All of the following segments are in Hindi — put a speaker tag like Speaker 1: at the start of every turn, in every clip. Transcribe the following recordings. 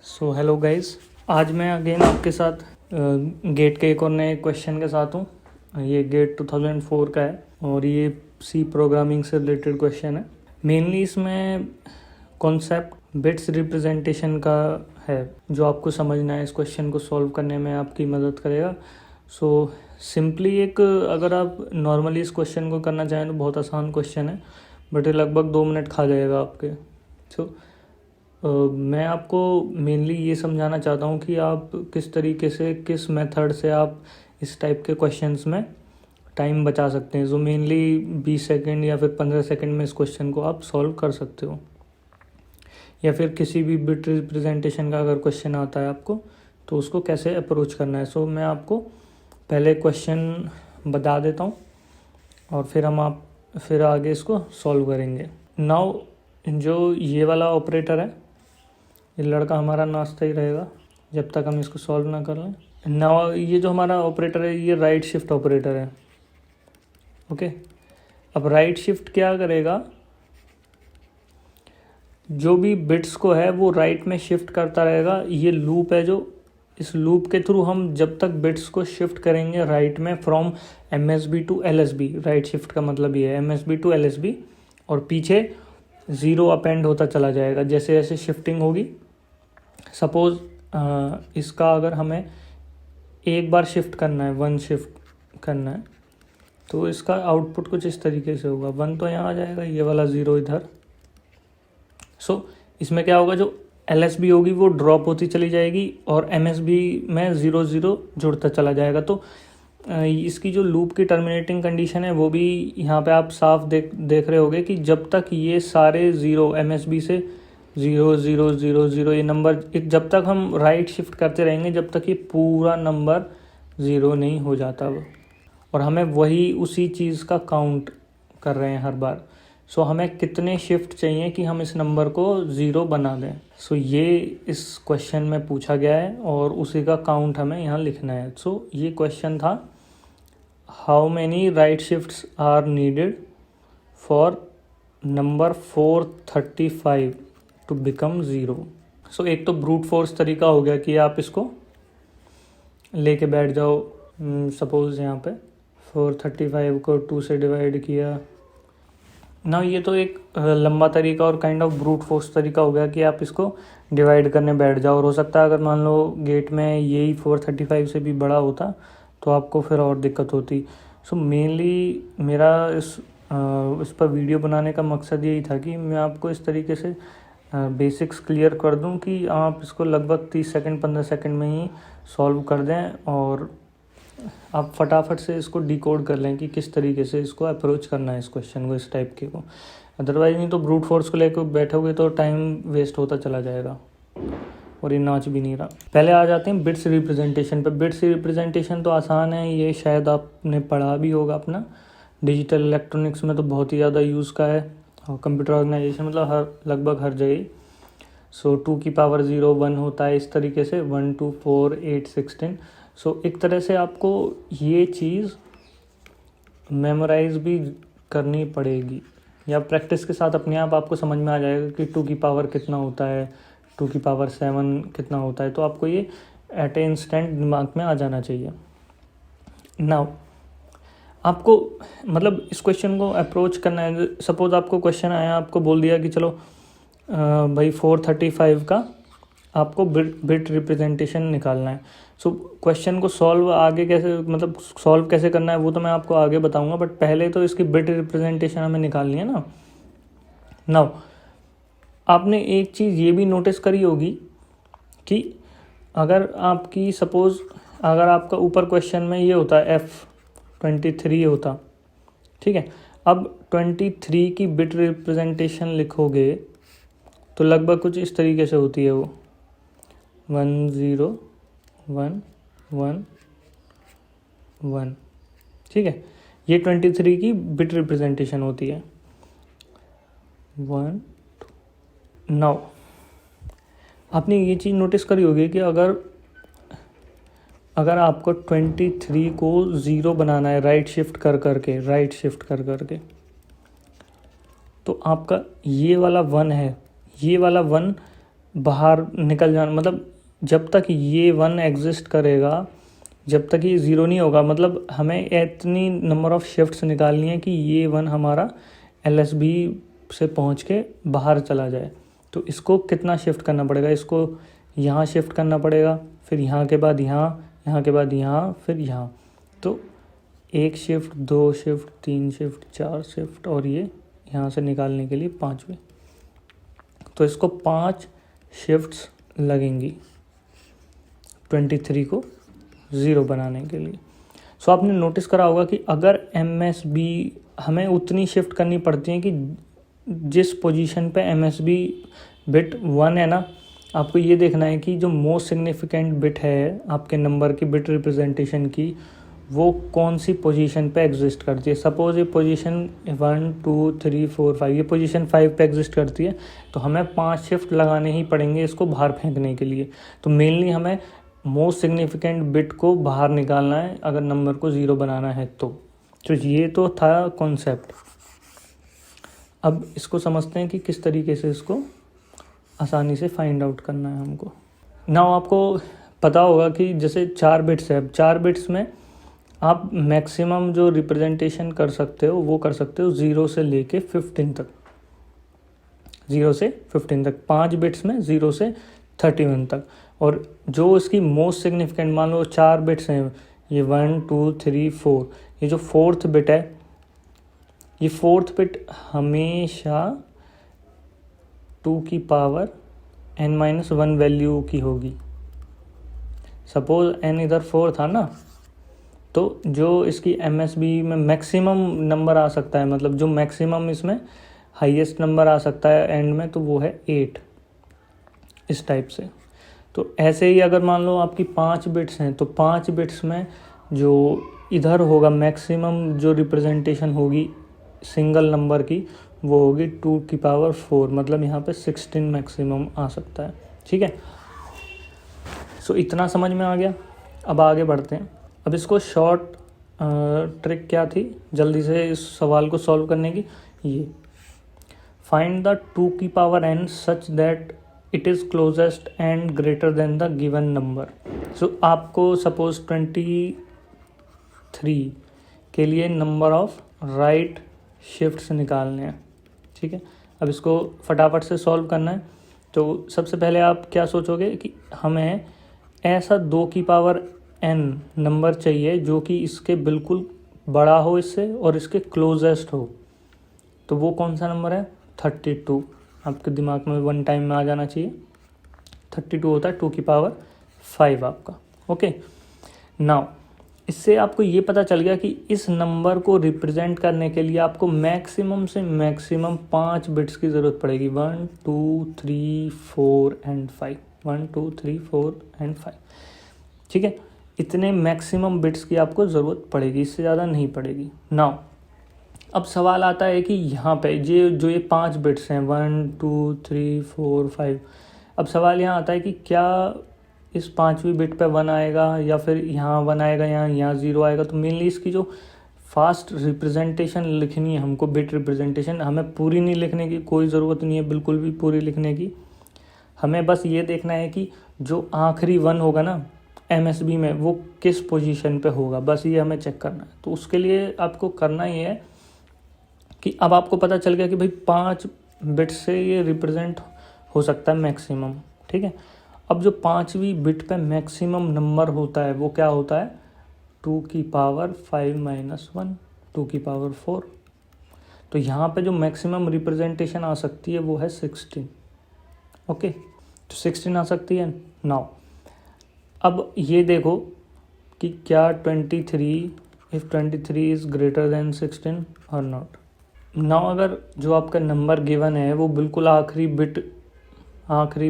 Speaker 1: सो हेलो गाइस, आज मैं अगेन आपके साथ गेट के एक और नए क्वेश्चन के साथ हूँ। ये गेट 2004 का है और ये सी प्रोग्रामिंग से रिलेटेड क्वेश्चन है। मेनली इसमें कॉन्सेप्ट बिट्स रिप्रेजेंटेशन का है जो आपको समझना है। इस क्वेश्चन को सॉल्व करने में आपकी मदद करेगा। सो सिंपली अगर आप नॉर्मली इस क्वेश्चन को करना चाहें तो बहुत आसान क्वेश्चन है, बट ये लगभग 2 मिनट खा जाएगा आपके। मैं आपको मेनली ये समझाना चाहता हूँ कि आप किस तरीके से, किस मेथड से आप इस टाइप के क्वेश्चंस में टाइम बचा सकते हैं। जो मेनली 20 सेकंड या फिर 15 सेकंड में इस क्वेश्चन को आप सॉल्व कर सकते हो। या फिर किसी भी बिट रिप्रेजेंटेशन का अगर क्वेश्चन आता है आपको तो उसको कैसे अप्रोच करना है। सो मैं आपको पहले क्वेश्चन बता देता हूँ और फिर आगे इसको सॉल्व करेंगे। नाउ जो ये वाला ऑपरेटर है, ये लड़का हमारा नाचता ही रहेगा जब तक हम इसको सॉल्व ना कर लें। नाउ ये जो हमारा ऑपरेटर है ये राइट शिफ्ट ऑपरेटर है। ओके, अब राइट शिफ्ट क्या करेगा, जो भी बिट्स को है वो राइट में शिफ्ट करता रहेगा। ये लूप है, जो इस लूप के थ्रू हम जब तक बिट्स को शिफ्ट करेंगे राइट में from MSB to LSB, right shift का मतलब ये है MSB टू LSB, और पीछे 0 अपेंड होता चला जाएगा जैसे जैसे शिफ्टिंग होगी। सपोज़ इसका अगर हमें एक बार शिफ्ट करना है, 1 शिफ्ट करना है, तो इसका आउटपुट कुछ इस तरीके से होगा। 1 तो यहाँ आ जाएगा, ये वाला 0 इधर। सो इसमें क्या होगा, जो LSB होगी वो ड्रॉप होती चली जाएगी और MSB में 0 0 जुड़ता चला जाएगा। तो इसकी जो लूप की टर्मिनेटिंग कंडीशन है वो भी यहाँ पे आप साफ देख रहे होगे कि जब तक ये सारे 0 MSB से 0 0 0 0 ये नंबर जब तक हम राइट शिफ्ट करते रहेंगे जब तक ये पूरा नंबर 0 नहीं हो जाता वो, और हमें वही उसी चीज़ का काउंट कर रहे हैं हर बार। सो हमें कितने शिफ्ट चाहिए कि हम इस नंबर को 0 बना दें। सो ये इस क्वेश्चन में पूछा गया है और उसी का काउंट हमें यहाँ लिखना है। सो ये क्वेश्चन था, how many right shifts are needed for number 435 to become 0। So एक तो ब्रूट फोर्स तरीका हो गया कि आप इसको लेके बैठ जाओ। सपोज़ यहाँ पे 435 को 2 से डिवाइड किया ना। ये तो एक लंबा तरीका और काइंड ऑफ ब्रूट फोर्स तरीका हो गया कि आप इसको डिवाइड करने बैठ जाओ। और हो सकता है अगर मान लो गेट में यही 435 से भी बड़ा होता तो आपको फिर और दिक्कत होती। सो मेनली मेरा इस पर वीडियो बनाने का मकसद यही था कि मैं आपको इस तरीके से बेसिक्स क्लियर कर दूं कि आप इसको लगभग 30 सेकंड 15 सेकंड में ही सॉल्व कर दें और आप फटाफट से इसको डिकोड कर लें कि किस तरीके से इसको अप्रोच करना है इस क्वेश्चन को, इस टाइप के को। अदरवाइज नहीं तो ब्रूट फोर्स को लेकर बैठोगे तो टाइम वेस्ट होता चला जाएगा और ये नाच भी नहीं रहा। पहले आ जाते हैं बिट्स रिप्रेजेंटेशन पे। बिट्स रिप्रेजेंटेशन तो आसान है, ये शायद आपने पढ़ा भी होगा अपना डिजिटल इलेक्ट्रॉनिक्स में, तो बहुत ही ज़्यादा यूज़ का है और कंप्यूटर ऑर्गेनाइजेशन मतलब लगभग हर जगह। सो 2 की पावर 0 1 होता है इस तरीके से, 1 2 4 8 16। सो एक तरह से आपको ये चीज़ मेमोराइज भी करनी पड़ेगी या प्रैक्टिस के साथ अपने आप आपको समझ में आ जाएगा कि 2 की पावर कितना होता है, 2 की पावर 7 कितना होता है। तो आपको ये एट ए इंस्टेंट दिमाग में आ जाना चाहिए। नाउ आपको मतलब इस क्वेश्चन को अप्रोच करना है। सपोज आपको क्वेश्चन आया, आपको बोल दिया कि चलो भाई 435 का आपको बिट रिप्रेजेंटेशन निकालना है। सो क्वेश्चन को सॉल्व आगे कैसे, मतलब सॉल्व कैसे करना है वो तो मैं आपको आगे बताऊंगा, बट पहले तो इसकी बिट रिप्रेजेंटेशन हमें निकालनी है ना। नाउ आपने एक चीज़ ये भी नोटिस करी होगी कि अगर आपकी सपोज़ अगर आपका ऊपर क्वेश्चन में ये होता है F23 होता, ठीक है। अब 23 की बिट रिप्रेजेंटेशन लिखोगे तो लगभग कुछ इस तरीके से होती है वो 1 0 1 1 1, ठीक है। ये 23 की बिट रिप्रेजेंटेशन होती है 1 2। नाउ आपने ये चीज़ नोटिस करी होगी कि अगर आपको 23 को 0 बनाना है राइट शिफ्ट कर करके, तो आपका ये वाला 1 है, ये वाला 1 बाहर निकल जाना, मतलब जब तक ये 1 एग्जिस्ट करेगा, जब तक ये 0 नहीं होगा, मतलब हमें इतनी नंबर ऑफ़ शिफ्ट्स निकालनी है कि ये 1 हमारा LSB से पहुंच के बाहर चला जाए। तो इसको कितना शिफ्ट करना पड़ेगा, इसको यहाँ शिफ्ट करना पड़ेगा, फिर यहाँ के बाद यहाँ, यहाँ के बाद यहाँ, फिर यहाँ। तो 1 शिफ्ट, 2 शिफ्ट, 3 शिफ्ट, 4 शिफ्ट, और ये यहाँ से निकालने के लिए 5वीं। तो इसको 5 शिफ्ट्स लगेंगी 23 को 0 बनाने के लिए। सो आपने नोटिस करा होगा कि अगर MSB हमें उतनी शिफ्ट करनी पड़ती है कि जिस पोजीशन पे MSB बिट 1 है ना, आपको ये देखना है कि जो मोस्ट सिग्निफिकेंट बिट है आपके नंबर की बिट रिप्रेजेंटेशन की, वो कौन सी पोजीशन पे एग्जिस्ट करती है। सपोज़ ये पोजीशन 1 2 3 4 5, ये पोजीशन 5 पे एग्जिस्ट करती है, तो हमें 5 शिफ्ट लगाने ही पड़ेंगे इसको बाहर फेंकने के लिए। तो मेनली हमें मोस्ट सिग्निफिकेंट बिट को बाहर निकालना है अगर नंबर को 0 बनाना है तो ये तो था कॉन्सेप्ट। अब इसको समझते हैं कि किस तरीके से इसको आसानी से फाइंड आउट करना है हमको। नाउ आपको पता होगा कि जैसे 4 बिट्स है, अब 4 बिट्स में आप मैक्सिमम जो रिप्रेजेंटेशन कर सकते हो वो कर सकते हो 0 से लेके 15 तक, 0 से 15 तक, 5 बिट्स में 0 से 31 तक। और जो इसकी मोस्ट सिग्निफिकेंट, मान लो 4 बिट्स हैं, ये 1 2 3 4, ये जो 4th बिट है, ये 4th बिट हमेशा 2 की पावर n-1 वैल्यू की होगी। सपोज n इधर 4 था ना, तो जो इसकी MSB में मैक्सिमम नंबर आ सकता है, मतलब जो मैक्सिमम इसमें हाईएस्ट नंबर आ सकता है एंड में, तो वो है 8, इस टाइप से। तो ऐसे ही अगर मान लो आपकी 5 बिट्स हैं, तो 5 बिट्स में जो इधर होगा मैक्सिमम जो रिप्रेजेंटेशन होगी सिंगल नंबर की, वो होगी 2 की पावर 4, मतलब यहाँ पे 16 मैक्सिमम आ सकता है। ठीक है, सो इतना समझ में आ गया। अब आगे बढ़ते हैं। अब इसको शॉर्ट ट्रिक क्या थी जल्दी से इस सवाल को सॉल्व करने की, ये फाइंड द 2 की power n such that it is closest and greater than the given number. So आपको सपोज 23 के लिए नंबर ऑफ राइट शिफ्ट्स निकालने हैं। ठीक है, अब इसको फटाफट से सॉल्व करना है। तो सबसे पहले आप क्या सोचोगे कि हमें ऐसा 2 की पावर n नंबर चाहिए जो कि इसके बिल्कुल बड़ा हो इससे और इसके क्लोजेस्ट हो। तो वो कौन सा नंबर है? 32। आपके दिमाग में 1 टाइम में आ जाना चाहिए। 32 होता है 2 की पावर 5 आपका। ओके, नाउ इससे आपको ये पता चल गया कि इस नंबर को रिप्रेजेंट करने के लिए आपको मैक्सिमम से मैक्सिमम 5 बिट्स की ज़रूरत पड़ेगी। 1 2 3 4 एंड 5, 1 2 3 4 एंड 5। ठीक है, इतने मैक्सिमम बिट्स की आपको ज़रूरत पड़ेगी, इससे ज़्यादा नहीं पड़ेगी। नाउ अब सवाल आता है कि यहाँ पे जो ये 5 बिट्स हैं 1 2 3 4 5, अब सवाल यहाँ आता है कि क्या इस 5वीं बिट पे 1 आएगा या फिर यहाँ 1 आएगा, यहाँ 0 आएगा। तो मेनली इसकी जो फास्ट रिप्रेजेंटेशन लिखनी है हमको, बिट रिप्रेजेंटेशन, हमें पूरी नहीं लिखने की कोई ज़रूरत नहीं है, बिल्कुल भी पूरी लिखने की। हमें बस ये देखना है कि जो आखिरी 1 होगा ना MSB में, वो किस पोजीशन पे होगा, बस ये हमें चेक करना है। तो उसके लिए आपको करना ही है कि अब आपको पता चल गया कि भाई 5 बिट से ये रिप्रेजेंट हो सकता है मैक्सिमम। ठीक है, अब जो 5वीं बिट पे मैक्सिमम नंबर होता है वो क्या होता है? 2 की पावर 5 - 1, 2 की पावर 4। तो यहाँ पे जो मैक्सिमम रिप्रेजेंटेशन आ सकती है वो है 16। ओके, तो 16 आ सकती है। नाउ अब ये देखो कि क्या 23, इफ़ 23 इज़ ग्रेटर देन 16 और नॉट। नाउ अगर जो आपका नंबर गिवन है वो बिल्कुल आखिरी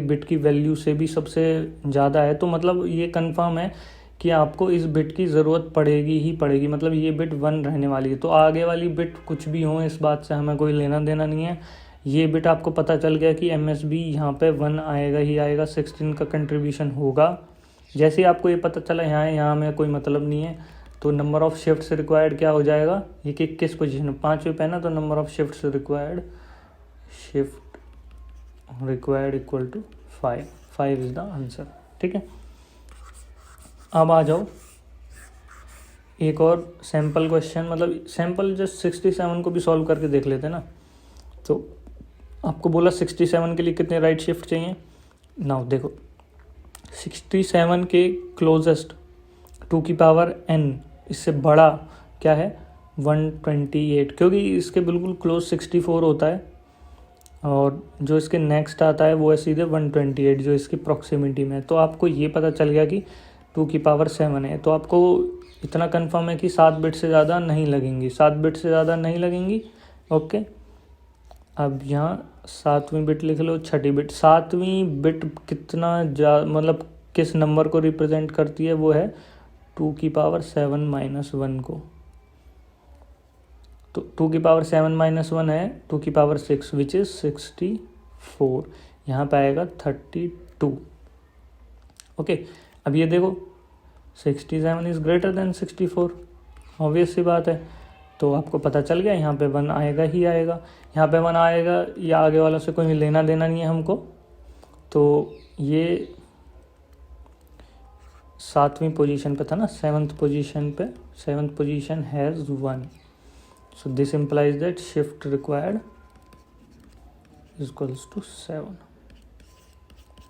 Speaker 1: बिट की वैल्यू से भी सबसे ज़्यादा है, तो मतलब ये कंफर्म है कि आपको इस बिट की ज़रूरत पड़ेगी ही पड़ेगी, मतलब ये बिट 1 रहने वाली है। तो आगे वाली बिट कुछ भी हो, इस बात से हमें कोई लेना देना नहीं है। ये बिट आपको पता चल गया कि MSB यहाँ पे 1 आएगा ही आएगा, 16 का कंट्रीब्यूशन होगा। जैसे ही आपको ये पता चला यहाँ में कोई मतलब नहीं है, तो नंबर ऑफ़ शिफ्ट्स रिक्वायर्ड क्या हो जाएगा, ये कि किस पोजीशन, 5वीं पे ना, तो number of shifts required equal to 5 is the answer. ठीक है, अब आ जाओ एक और सैम्पल क्वेश्चन, मतलब सैम्पल जस्ट 67 को भी सॉल्व करके देख लेते हैं ना। तो आपको बोला 67 के लिए कितने राइट शिफ्ट चाहिए। नाउ देखो 67 के क्लोजेस्ट 2 की पावर n इससे बड़ा क्या है 128, क्योंकि इसके बिल्कुल क्लोज 64 होता है और जो इसके नेक्स्ट आता है वो है सीधे 128 जो इसकी प्रॉक्सिमिटी में है। तो आपको ये पता चल गया कि 2 की पावर 7 है। तो आपको इतना कंफर्म है कि 7 बिट से ज़्यादा नहीं लगेंगी, 7 बिट से ज़्यादा नहीं लगेंगी। ओके, अब यहाँ 7वीं बिट लिख लो, छठी बिट। 7वीं बिट कितना मतलब किस नंबर को रिप्रेजेंट करती है, वो है 2 की पावर 7 माइनस 1 को। तो 2 की पावर 7 माइनस 1 है 2 की पावर 6 विच इज़ 64। यहाँ पे आएगा 32। ओके, अब ये देखो 67 इज़ ग्रेटर देन 64, ऑब्वियस सी बात है। तो आपको पता चल गया यहाँ पे 1 आएगा ही आएगा, यहाँ पे 1 आएगा, या आगे वालों से कोई लेना देना नहीं है हमको। तो ये 7वीं पोजीशन पे था ना, 7th पोजीशन पे, 7th position has 1। So this implies that shift required is equals to 7.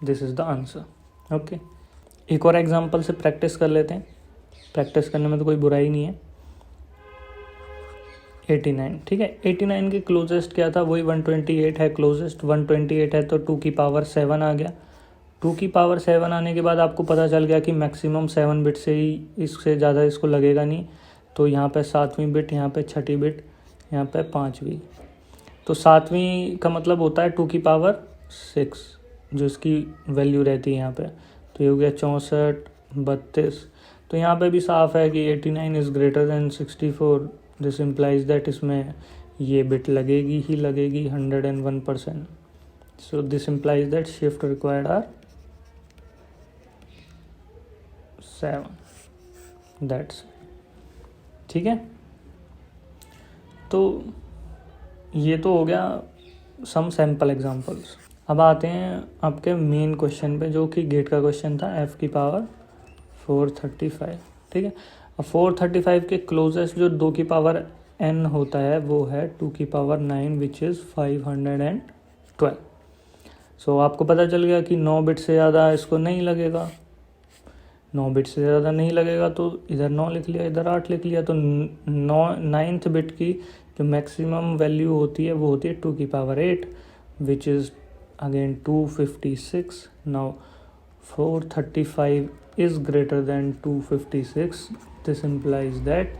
Speaker 1: This is the answer. Okay. एक और एग्जांपल से प्रैक्टिस कर लेते हैं, प्रैक्टिस करने में तो कोई बुराई नहीं है। 89, ठीक है, 89 के क्लोजेस्ट क्या था, वही 128 है क्लोजेस्ट। 128 है तो 2 की पावर 7 आ गया। 2 की पावर 7 आने के बाद आपको पता चल गया कि मैक्सिमम 7 बिट से ही, इससे ज़्यादा इसको लगेगा नहीं। तो यहाँ पे 7वीं बिट, यहाँ पे छठी बिट, यहाँ पे 5वीं। तो 7वीं का मतलब होता है 2 की पावर 6 जो इसकी वैल्यू रहती है यहाँ पे। तो ये हो गया 64, 32। तो यहाँ पे भी साफ है कि 89 is greater than 64। This implies that इसमें ये बिट लगेगी ही लगेगी 101%। So this implies that shift required are 7। That's ठीक है। तो ये तो हो गया सम सैम्पल एग्जांपल्स। अब आते हैं आपके मेन क्वेश्चन पे, जो कि गेट का क्वेश्चन था, f की पावर 435। ठीक है, अब 435 के क्लोजेस्ट जो 2 की पावर n होता है वो है 2 की पावर 9 विच इज़ 512। सो आपको पता चल गया कि 9 बिट से ज़्यादा इसको नहीं लगेगा, 9 बिट से ज़्यादा नहीं लगेगा। तो इधर 9 लिख लिया, इधर 8 लिख लिया। तो 9th बिट की जो मैक्सिमम वैल्यू होती है वो होती है 2 की power 8 which is again 256। Now 435 is greater than 256। This implies that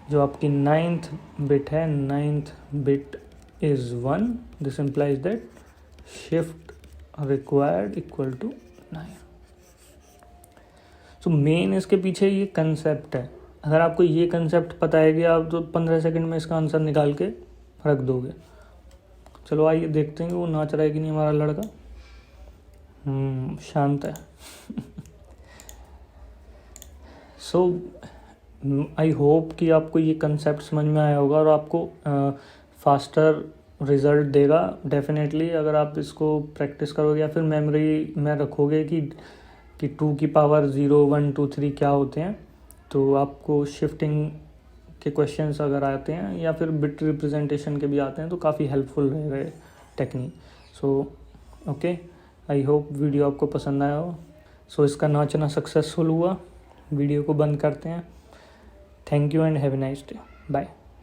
Speaker 1: जो आपकी 9th बिट है, 9th bit is 1। This implies that shift required equal to 9। So main इसके पीछे ये कंसेप्ट है। अगर आपको ये कंसेप्ट पता है कि आप तो 15 सेकंड में इसका आंसर निकाल के रख दोगे। चलो आइए देखते हैं कि वो नाच रहा है कि नहीं हमारा लड़का। शांत है। सो आई होप कि आपको ये कंसेप्ट समझ में आया होगा और आपको फास्टर रिज़ल्ट देगा डेफिनेटली, अगर आप इसको प्रैक्टिस करोगे या फिर मेमोरी में रखोगे कि 2 की पावर 0, 1, 2, 3 क्या होते हैं। तो आपको शिफ्टिंग के क्वेश्चंस अगर आते हैं या फिर बिट रिप्रेजेंटेशन के भी आते हैं तो काफ़ी हेल्पफुल रहेगा technique. So okay, I hope video आपको पसंद आया हो। सो इसका नाचना सक्सेसफुल हुआ। वीडियो को बंद करते हैं। Thank you and have a nice day. Bye.